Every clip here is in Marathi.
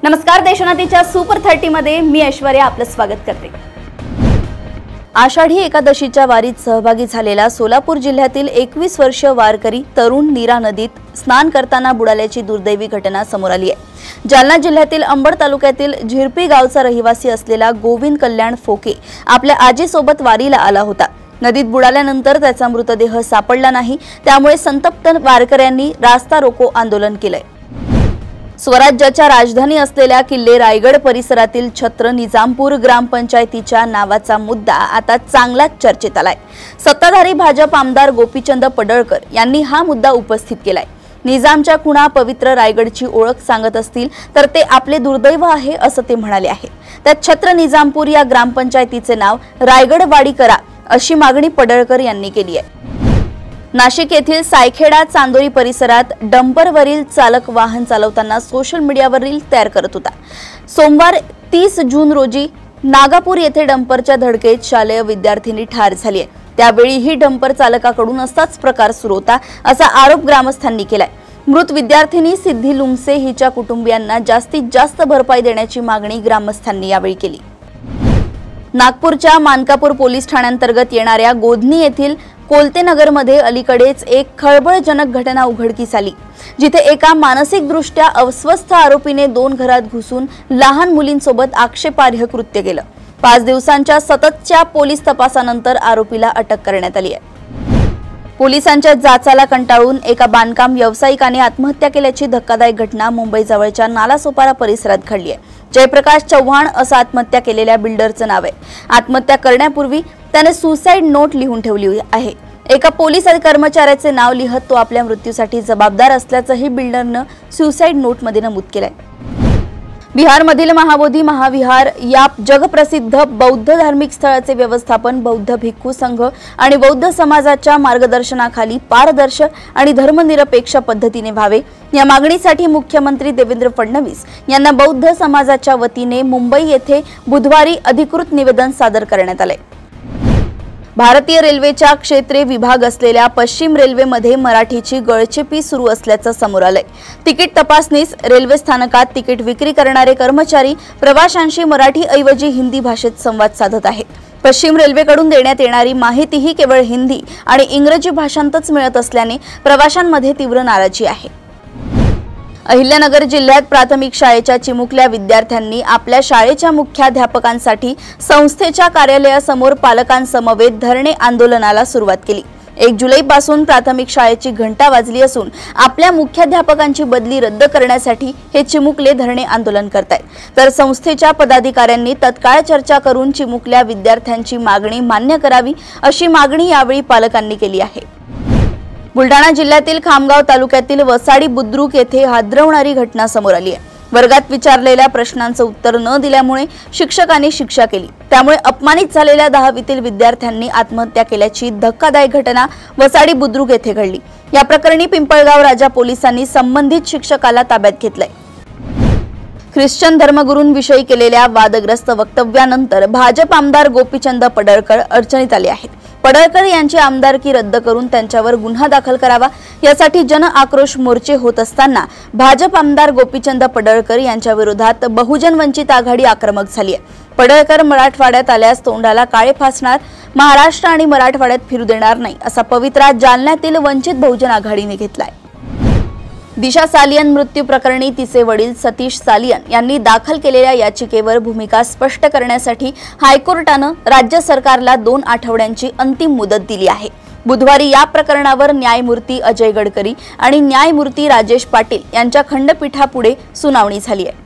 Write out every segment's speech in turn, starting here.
नमस्कार, देशोन्नतीच्या सुपर 30 मध्ये मी ऐश्वर्या आपलं स्वागत करते। आषाढी एकादशीच्या वारीत सहभागी झालेला सोलापूर जिल्ह्यातील 21 वर्षीय वारकरी तरुण नीरा नदीत स्नान करताना बुडाल्याची दुर्दैवी घटना समोर आली आहे। जालना जिल्ह्यातील अंबड तालुक्यातील झिरपी गावचा रहिवासी असलेला गोविंद कल्याण फोके आपल्या आजीसोबत वारीला आला होता। नदीत बुडाल्यानंतर त्याचा मृतदेह सापडला नाही, त्यामुळे संतप्त वारकऱ्यांनी रास्ता रोको आंदोलन केलंय। स्वराज्याच्या राजधानी असलेल्या किल्ले रायगड परिसरातील छत्र निजामपूर ग्रामपंचायतीच्या नावाचा मुद्दा आता चांगलाच चर्चेत आलाय। सत्ताधारी भाजप आमदार गोपीचंद पडळकर यांनी हा मुद्दा उपस्थित केलाय। निजामच्या खुणा पवित्र रायगडची ओळख सांगत असतील तर ते आपले दुर्दैव आहे असं ते म्हणाले आहे। त्यात छत्र निजामपूर या ग्रामपंचायतीचे नाव रायगडवाडी करा अशी मागणी पडळकर यांनी केली आहे। नाशिक येथील सायखेडा चांदोरी परिसरात डंपरवरील चालक वाहन चालवताना सोशल मीडियावर रील तयार करत होता। सोमवार 30 जून रोजी नागापूर येथे डंपरच्या धडकेत शालेय विद्यार्थिनी ठार झाली आहे। त्यावेळी ही डंपर चालकाकडून असाच प्रकार सुरू होता असा आरोप ग्रामस्थांनी केलाय। मृत विद्यार्थिनी सिद्धी लुमसे हिच्या कुटुंबियांना जास्तीत जास्त भरपाई देण्याची मागणी ग्रामस्थांनी यावेळी केली। नागपूरच्या मानकापूर पोलीस ठाण्याअंतर्गत येणाऱ्या गोधनी येथील कोलतेनगरमध्ये अलीकडेच एक खळबळजनक घटना उघडकीस आली, जिथे एका मानसिकदृष्ट्या अस्वस्थ आरोपीने 2 घरात घुसून लहान मुलींसोबत आक्षेपार्ह कृत्य केलं। 5 दिवसांच्या सततच्या पोलीस तपासानंतर आरोपीला अटक करण्यात आली आहे। पोलिसांच्या जाचाला कंटाळून एका बांधकाम व्यावसायिकाने आत्महत्या केल्याची धक्कादायक घटना मुंबईजवळच्या नालासोपारा परिसरात घडली आहे। जयप्रकाश चव्हाण असं आत्महत्या केलेल्या बिल्डरचं नाव आहे। आत्महत्या करण्यापूर्वी त्याने सुसाइड नोट लिहून ठेवली आहे। एका पोलीस कर्मचाऱ्याचे नाव लिहत तो आपल्या मृत्यूसाठी जबाबदार असल्याचंही बिल्डरनं सुसाइड नोटमध्ये नमूद केलंय। बिहारमधील महाबोधी महाविहार या जगप्रसिद्ध बौद्ध धार्मिक स्थळाचे व्यवस्थापन बौद्ध भिक्खू संघ आणि बौद्ध समाजाच्या मार्गदर्शनाखाली पारदर्शक आणि धर्मनिरपेक्ष पद्धतीने व्हावे या मागणीसाठी मुख्यमंत्री देवेंद्र फडणवीस यांना बौद्ध समाजाच्या वतीने मुंबई येथे बुधवारी अधिकृत निवेदन सादर करण्यात आले। भारतीय रेल्वेच्या क्षेत्रीय विभाग असलेल्या पश्चिम रेल्वेमध्ये मराठीची गळचेपी सुरू असल्याचं समोर आलंय। तिकीट तपासणीस रेल्वे स्थानकात तिकीट विक्री करणारे कर्मचारी प्रवाशांशी मराठी ऐवजी हिंदी भाषेत संवाद साधत आहेत। पश्चिम रेल्वेकडून देण्यात येणारी माहितीही केवळ हिंदी आणि इंग्रजी भाषांतच मिळत असल्याने प्रवाशांमध्ये तीव्र नाराजी आहे। अहिल्यानगर जिल्ह्यात प्राथमिक शाळेच्या चिमुकल्या विद्यार्थ्यांनी आपल्या शाळेच्या मुख्याध्यापकांसाठी संस्थेच्या कार्यालयासमोर पालकांसमवेत धरणे आंदोलनाला सुरुवात केली। 1 जुलैपासून प्राथमिक शाळेची घंटा वाजली असून आपल्या मुख्याध्यापकांची बदली रद्द करण्यासाठी हे चिमुकले धरणे आंदोलन करतायत। तर संस्थेच्या पदाधिकाऱ्यांनी तत्काळ चर्चा करून चिमुकल्या विद्यार्थ्यांची मागणी मान्य करावी अशी मागणी यावेळी पालकांनी केली आहे। बुलढाणा जिल्ह्यातील खामगाव तालुक्यातील वसाडी बुद्रुक येथे हादरवणारी घटना समोर आली आहे। वर्गात विचारलेल्या प्रश्नांचं उत्तर न दिल्यामुळे शिक्षकांनी शिक्षा केली, त्यामुळे अपमानित झालेल्या 10वीतील विद्यार्थ्यांनी आत्महत्या केल्याची धक्कादायक घटना वसाडी बुद्रुक येथे घडली। या प्रकरणी पिंपळगाव राजा पोलिसांनी संबंधित शिक्षकाला ताब्यात घेतलंय। ख्रिश्चन धर्मगुरूंविषयी केलेल्या वादग्रस्त वक्तव्यानंतर भाजप आमदार गोपीचंद पडळकर अडचणीत आले आहेत। पडळकर यांची आमदारकी रद्द करून त्यांच्यावर गुन्हा दाखल करावा यासाठी जन आक्रोश मोर्चे होत असताना भाजप आमदार गोपीचंद पडळकर यांच्या विरोधात बहुजन वंचित आघाडी आक्रमक झाली आहे। पडळकर मराठवाड्यात आल्यास तोंडाला काळे फासणार, महाराष्ट्र आणि मराठवाड्यात फिरू देणार नाही असा पवित्रा जालन्यातील वंचित बहुजन आघाडीने घेतलाय। दिशा सालियन मृत्यू प्रकरणी तिचे वडील सतीश सालियन यांनी दाखल केलेल्या याचिकेवर भूमिका स्पष्ट करण्यासाठी हायकोर्टानं राज्य सरकारला 2 आठवड्यांची अंतिम मुदत दिली आहे। बुधवारी या प्रकरणावर न्यायमूर्ती अजय गडकरी आणि न्यायमूर्ती राजेश पाटील यांच्या खंडपीठापुढे सुनावणी झाली आहे।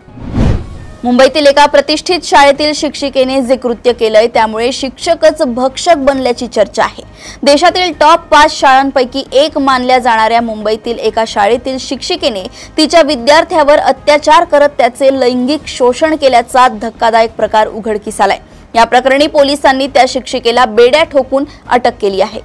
मुंबईतील एका प्रतिष्ठित शाळेतील शिक्षिकेने जे कृत्य केलंय त्यामुळे शिक्षकच भक्षक बनल्याची चर्चा आहे। देशातील टॉप 5 शाळांपैकी एक मानल्या जाणाऱ्या मुंबईतील एका शाळेतील शिक्षिकेने तिच्या विद्यार्थ्यावर अत्याचार करत त्याचे लैंगिक शोषण केल्याचा धक्कादायक प्रकार उघडकीस आलाय। या प्रकरणी पोलिसांनी त्या शिक्षिकेला बेड्या ठोकून अटक केली आहे।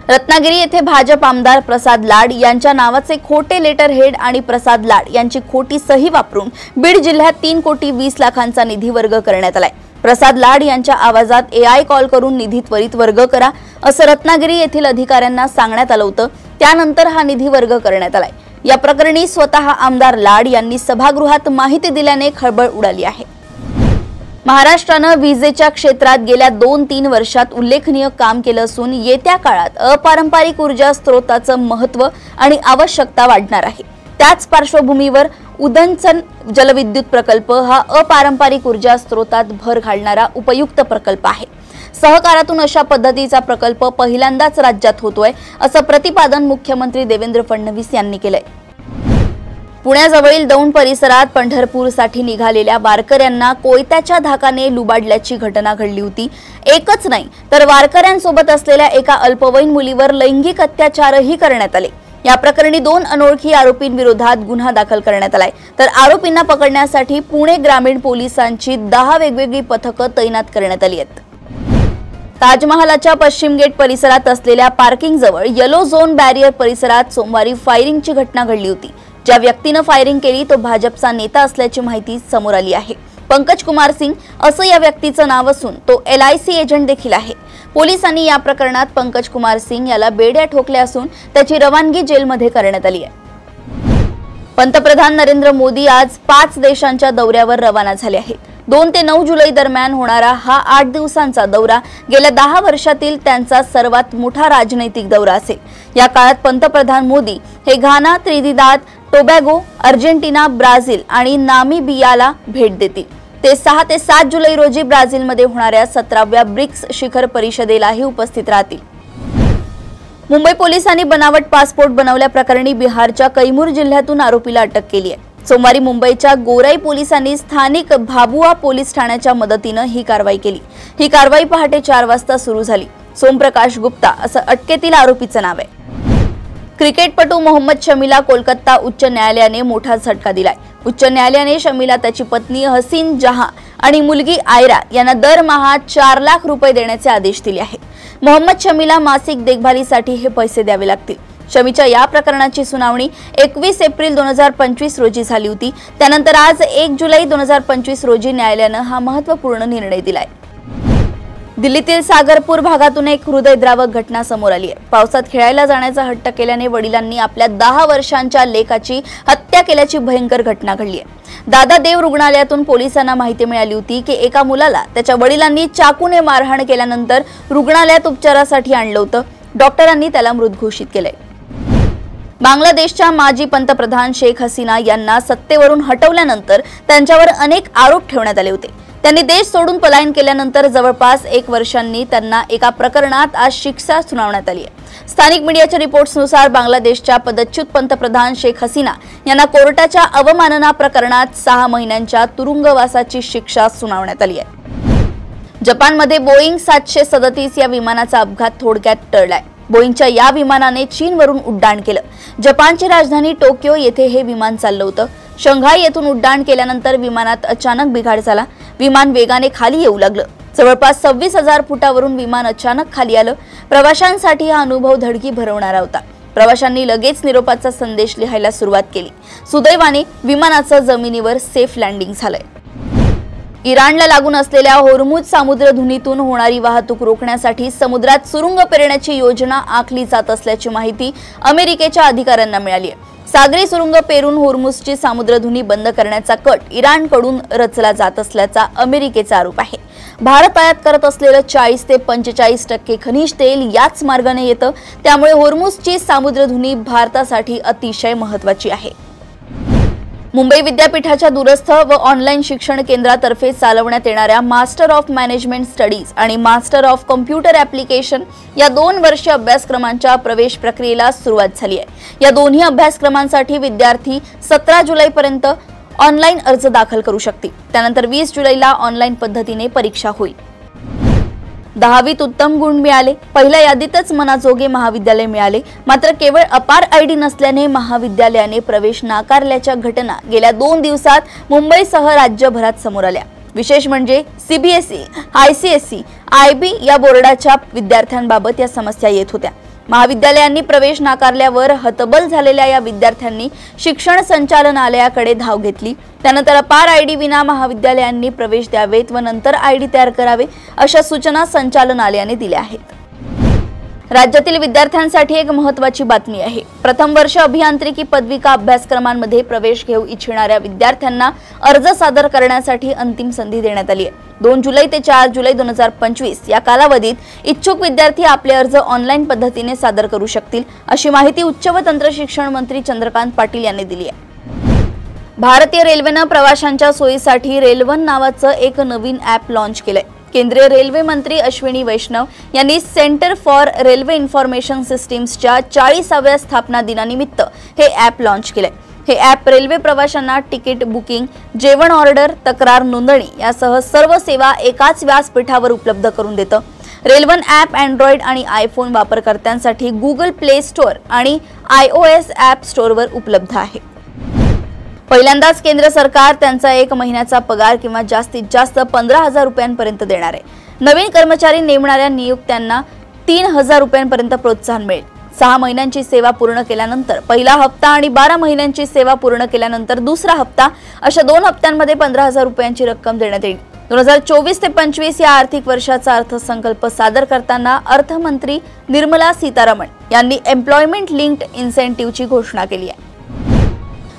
रत्नागिरी येथे भाजप आमदार प्रसाद लाड यांच्या नावाचे खोटे लेटर हेड आणि प्रसाद लाड यांची खोटी सही वापरून बीड जिल्ह्यात 3,20,00,000चा निधी वर्ग करण्यात आलाय। प्रसाद लाड यांच्या आवाजात AI कॉल करून निधी त्वरित वर्ग करा असं रत्नागिरी येथील अधिकाऱ्यांना सांगण्यात आलं होतं। त्यानंतर हा निधी वर्ग करण्यात आलाय। या प्रकरणी स्वतः आमदार लाड यांनी सभागृहात माहिती दिल्याने खळबळ उडाली आहे। महाराष्ट्रानं विजेच्या क्षेत्रात गेल्या 2-3 वर्षात उल्लेखनीय काम केलं असून येत्या काळात अपारंपरिक ऊर्जा स्रोताचं महत्त्व आणि आवश्यकता वाढणार आहे। त्याच पार्श्वभूमीवर उदंचन जलविद्युत प्रकल्प हा अपारंपरिक ऊर्जा स्रोतात भर घालणारा उपयुक्त प्रकल्प आहे। सहकारातून अशा पद्धतीचा प्रकल्प पहिल्यांदाच राज्यात होतोय, असं प्रतिपादन मुख्यमंत्री देवेंद्र फडणवीस यांनी केलंय। पुण्याजवळील दौंड परिसरात पंढरपूरसाठी निघालेल्या वारकऱ्यांना कोयत्याच्या धाकाने लुबाडल्याची घटना घडली होती। एकच नाही तर वारकऱ्यांसोबत असलेल्या एका अल्पवयीन मुलीवर लैंगिक अत्याचारही करण्यात आले। या प्रकरणी 2 अनोळखी आरोपींविरोधात गुन्हा दाखल करण्यात आलाय, तर आरोपींना पकडण्यासाठी पुणे ग्रामीण पोलिसांची 10 वेगवेगळी पथकं तैनात करण्यात आली आहेत। ताजमहालाच्या पश्चिम गेट परिसरात असलेल्या पार्किंग जवळ येलो झोन बॅरियर परिसरात सोमवारी फायरिंगची घटना घडली होती। ज्या व्यक्तीने फायरिंग केली तो भाजपचा नेता असल्याची माहिती समोर आली आहे। पंकज कुमार सिंग असं या व्यक्तीचं नाव असून तो LIC एजंट देखील आहे। पोलिसांनी या प्रकरणात पंकज कुमार सिंग याला बेड्या ठोकल्या असून त्याची रवानगी जेलमध्ये करण्यात आली आहे। पंतप्रधान नरेंद्र मोदी आज 5 देशांच्या दौऱ्यावर रवाना झाले आहेत। 2 ते 9 जुलै दरम्यान होणारा हा 8 दिवसांचा दौरा गेल्या 10 वर्षातील त्यांचा सर्वात मोठा राजनैतिक दौरा असेल। या काळात पंतप्रधान मोदी हे घाना, त्रिनिदाद, टोबॅगो, अर्जेंटिना, ब्राझील आणि नामिबियाला भेट देतील। ते 6 ते 7 जुलै रोजी ब्राझीलमध्ये होणाऱ्या 17व्या ब्रिक्स शिखर परिषदेलाही उपस्थित राहतील। मुंबई पोलिसांनी बनावट पासपोर्ट बनवल्याप्रकरणी बिहारच्या कैमूर जिल्ह्यातून आरोपीला अटक केली आहे। सोमवारी मुंबईच्या गोराई पोलिसांनी स्थानिक भाबुआ पोलीस ठाण्याच्या मदतीने ही कारवाई केली। ही कारवाई पहाटे 4 वाजता सुरू झाली। सोमप्रकाश गुप्ता असं अटकेतील आरोपीचं नाव आहे। क्रिकेटपटू मोहम्मद शमीला कोलकाता उच्च न्यायालयाने मोठा झटका दिलाय। उच्च न्यायालयाने शमीला त्याची पत्नी हसीन जहां आणि मुलगी आयरा यांना दरमहा 4 लाख रुपये देण्याचे आदेश दिले आहेत। मोहम्मद शमीला मासिक देखभालीसाठी हे पैसे द्यावे लागतील। शमीच्या या प्रकरणाची सुनावणी 21 एप्रिल 2025 रोजी झाली होती। त्यानंतर आज 1 जुलै 2025 रोजी न्यायालयाने हा महत्त्वपूर्ण निर्णय दिलाय। दिल्लीतील सागरपूर भागातून एक हृदयद्रावक घटना समोर आली आहे। पावसात खेळायला जाण्याचा हट्ट केल्याने वडिलांनी आपल्या 10 वर्षांच्या लेकाची हत्या केल्याची भयंकर घटना घडली आहे। दादा देव रुग्णालयातून पोलिसांना माहिती मिळाली होती की एका मुलाला त्याच्या वडिलांनी चाकूने मारहाण केल्यानंतर रुग्णालयात उपचारासाठी आणलं होतं। डॉक्टरांनी त्याला मृत घोषित केलंय। बांगलादेशच्या माजी पंतप्रधान शेख हसीना यांना सत्तेवरून हटवल्यानंतर त्यांच्यावर अनेक आरोप ठेवण्यात आले होते। त्यांनी देश सोडून पलायन केल्यानंतर जवळपास 1 वर्षांनी त्यांना एका प्रकरणात आज शिक्षा सुनावण्यात आली आहे। स्थानिक मीडियाच्या रिपोर्ट्सनुसार बांगलादेशच्या पदच्युत पंतप्रधान शेख हसीना यांना कोर्टाच्या अवमानना प्रकरणात 6 महिन्यांच्या तुरुंगवासाची शिक्षा सुनावण्यात आली आहे। जपानमध्ये बोईंग 737 या विमानाचा अपघात थोडक्यात टळलाय। बोईंगच्या या विमानाने चीनवरून उड्डाण केलं। जपानची राजधानी टोकियो येथे हे विमान चाललं होतं। शंघाई येथून उड्डाण केल्यानंतर विमानात अचानक बिघाड झाला। विमान वेगाने खाली येऊ लागलं। जवळपास 26,000 फुटावरून विमान अचानक खाली आलं। प्रवाशांसाठी हा अनुभव धडकी भरवणारा होता। प्रवाशांनी लगेच निरोपाचा संदेश लिहायला सुरुवात केली। सुदैवाने विमानाचं जमिनीवर सेफ लँडिंग झालंय। इराणला लागून असलेल्या होर्मुझ सामुद्रधुनीतून होणारी वाहतूक रोखण्यासाठी समुद्रात सुरुंग पेरण्याची योजना आखली जात असल्याची माहिती अमेरिकेच्या अधिकाऱ्यांना मिळाली आहे। सागरी सुरुंग पेरून होर्मुझची सामुद्रधुनी बंद करण्याचा कट इराणकडून रचला जात असल्याचा अमेरिकेचा आरोप आहे। भारत आयात करत असलेलं 40 ते 45% खनिज तेल याच मार्गाने येतं, त्यामुळे होर्मुझची सामुद्रधुनी भारतासाठी अतिशय महत्त्वाची आहे। मुंबई विद्यापीठाच्या दूरस्थ व ऑनलाईन शिक्षण केंद्रातर्फे चालवण्यात येणाऱ्या मास्टर ऑफ मॅनेजमेंट स्टडीज आणि मास्टर ऑफ कॉम्प्युटर ॲप्लिकेशन या 2 वर्षीय अभ्यासक्रमांच्या प्रवेश प्रक्रियेला सुरुवात झाली आहे। या दोन्ही अभ्यासक्रमांसाठी विद्यार्थी 17 जुलैपर्यंत ऑनलाईन अर्ज दाखल करू शकतील। त्यानंतर 20 जुलैला ऑनलाईन पद्धतीने परीक्षा होईल। 10वीत उत्तम गुण मिळाले, पहिल्या यादीतच मनाजोगे महाविद्यालय मिळाले, मात्र केवळ अपार आयडी नसल्याने महाविद्यालयाने प्रवेश नाकारल्याच्या घटना गेल्या 2 दिवसात मुंबईसह राज्यभरात समोर आल्या। विशेष म्हणजे CBSE, ICSE, IB या बोर्डाच्या विद्यार्थ्यांबाबत या समस्या येत होत्या। महाविद्यालयांनी प्रवेश नाकारल्यावर हतबल झालेल्या या विद्यार्थ्यांनी शिक्षण संचालनालयाकडे धाव घेतली। त्यानंतर अपार आयडी विना महाविद्यालयांनी प्रवेश द्यावेत व नंतर आयडी तयार करावे अशा सूचना संचालनालयाने दिल्या आहेत। राज्यातील विद्यार्थ्यांसाठी एक महत्त्वाची बातमी आहे। प्रथम वर्ष अभियांत्रिकी पदविका अभ्यासक्रमांमध्ये प्रवेश घेऊ इच्छिणाऱ्या विद्यार्थ्यांना अर्ज सादर करण्यासाठी अंतिम संधी देण्यात आली आहे। 2 जुलै ते 4 जुलै 2025 या कालावधीत इच्छुक विद्यार्थी आपले अर्ज ऑनलाईन पद्धतीने सादर करू शकतील, अशी माहिती उच्च व तंत्र शिक्षण मंत्री चंद्रकांत पाटील यांनी दिली आहे। भारतीय रेल्वेने प्रवाशांच्या सोयीसाठी रेलवन नावाचं एक नवीन ॲप लॉन्च केलंय। केंद्रीय रेल्वे मंत्री अश्विनी वैष्णव यांनी सेंटर फॉर रेल्वे इन्फॉर्मेशन सिस्टीम्सच्या 40व्या स्थापना दिनानिमित्त हे ॲप लॉन्च केलंय। हे ॲप रेल्वे प्रवाशांना तिकीट बुकिंग, जेवण ऑर्डर, तक्रार नोंदणी यासह सर्व सेवा एकाच व्यासपीठावर उपलब्ध करून देतं। रेल्वन ॲप अँड्रॉइड आणि आयफोन वापरकर्त्यांसाठी गुगल प्ले स्टोअर आणि iOS ॲप स्टोअरवर उपलब्ध आहे। पहिल्यांदाच केंद्र सरकार त्यांचा 1 महिन्याचा पगार किंवा जास्तीत जास्त 15,000 रुपयांपर्यंत देणार आहे। नवीन कर्मचारी नेमणाऱ्या नियुक्त्यांना 3,000 रुपयांपर्यंत प्रोत्साहन मिळेल। 6 महिन्यांची सेवा पूर्ण केल्यानंतर पहिला हप्ता आणि 12 महिन्यांची सेवा पूर्ण केल्यानंतर दुसरा हप्ता अशा 2 हप्त्यांमध्ये 15,000 रुपयांची रक्कम देण्यात येईल। 2024 ते 25 या आर्थिक वर्षाचा अर्थसंकल्प सादर करताना अर्थमंत्री निर्मला सीतारामन यांनी एम्प्लॉयमेंट लिंक्ड इन्सेंटिव्हची घोषणा केली आहे।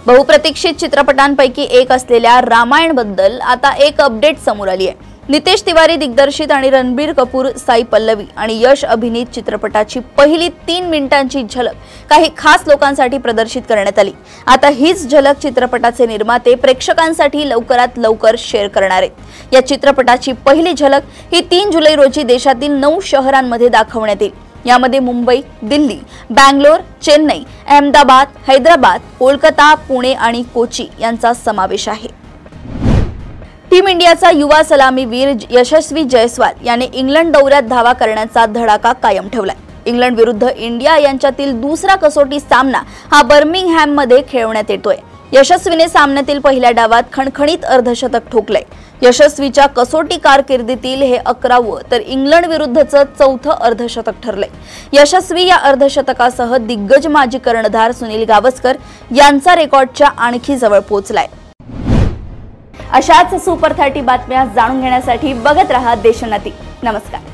बहुप्रतीक्षित चित्रपटांपैकी एक असलेल्या रामायण बद्दल आता एक अपडेट समोर आली आहे। नितेश तिवारी दिग्दर्शित आणि रणबीर कपूर, साई पल्लवी आणि यश अभिनीत चित्रपटाची पहिली 3 मिनिटांची झलक काही खास लोकांसाठी प्रदर्शित करण्यात आली। आता हीच झलक चित्रपटाचे निर्माते प्रेक्षकांसाठी लवकरात लवकर शेअर करणार आहेत। या चित्रपटाची पहिली झलक ही 3 जुलै रोजी देशातील 9 शहरांमध्ये दाखवण्यात येईल। यामध्ये मुंबई, दिल्ली, बँगलोर, चेन्नई, अहमदाबाद, हैदराबाद, कोलकाता, पुणे आणि कोची यांचा समावेश आहे। टीम इंडियाचा युवा सलामीवीर यशस्वी जयस्वाल याने इंग्लंड दौऱ्यात धावा करण्याचा धडाका कायम ठेवलाय। इंग्लंड विरुद्ध इंडिया यांच्यातील दुसरा कसोटी सामना हा बर्मिंगहॅम मध्ये खेळवण्यात येतोय। यशस्वीने सामन्यातील पहिल्या डावात खणखणीत अर्धशतक ठोकलंय। यशस्वीच्या कसोटी कारकिर्दीतील हे 11वं तर इंग्लंड विरुद्धचं 4थं अर्धशतक ठरलंय। यशस्वी या अर्धशतकासह दिग्गज माजी कर्णधार सुनील गावस्कर यांचा रेकॉर्डच्या आणखी जवळ पोहोचलाय। अशाच सुपर 30 बातम्या जाणून घेण्यासाठी बघत रहा देशोन्नती। नमस्कार।